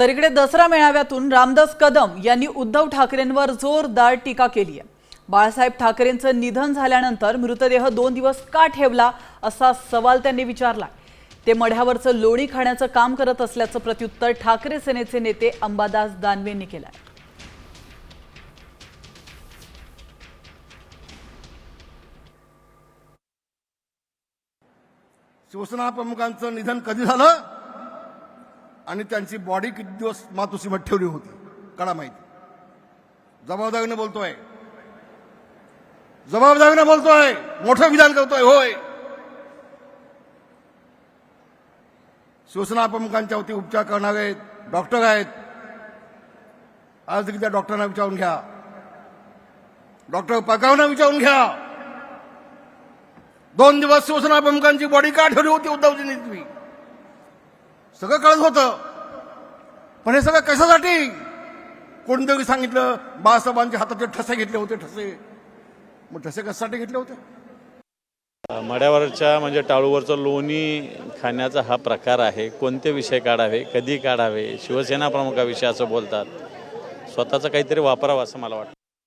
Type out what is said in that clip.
तर इकडे दसरा मेळाव्यातून रामदास कदम यांनी उद्धव ठाकरेंवर जोरदार टीका केली आहे। बाळासाहेब ठाकरेंचं निधन झाल्यानंतर मृतदेह 2 दिवस का ठेवला असा सवाल त्यांनी विचारला। ते मढ्यावरचं लोणी खाण्याचं काम करत असल्याचं प्रत्युत्तर ठाकरे सेनेचे नेते अंबादास दानवेंनी केलं आहे। शिवसेना प्रमुखांचं निधन कधी झालं आणि त्यांची बॉडी किती दिवस मातोश्रीमध्ये ठेवली होती कडा माहिती। जबाबदारीने बोलतोय, मोठं विधान करतोय। होय, शिवसेना प्रमुखांच्या वती उपचार करणारे डॉक्टर आहेत। आज देखील त्या डॉक्टरांना विचारून घ्या, डॉक्टर पगारांना विचारून घ्या, 2 दिवस शिवसेना प्रमुखांची बॉडी का ठेवली होती उद्धवजींनी। तुम्ही सगळं कळत होतं, पण हे सगळं कशासाठी? कोणतरी सांगितलं बाळासाहेबांच्या हाताचे ठसे घेतले होते, ठसे। मग ठसे कशासाठी घेतले होते? मड्यावरच्या म्हणजे टाळूवरचं लोणी खाण्याचा हा प्रकार आहे। कोणते विषय काढावे, कधी काढावे, शिवसेना प्रमुखाविषयी असं बोलतात, स्वतःचं काहीतरी वापरावं असं मला वाटतं।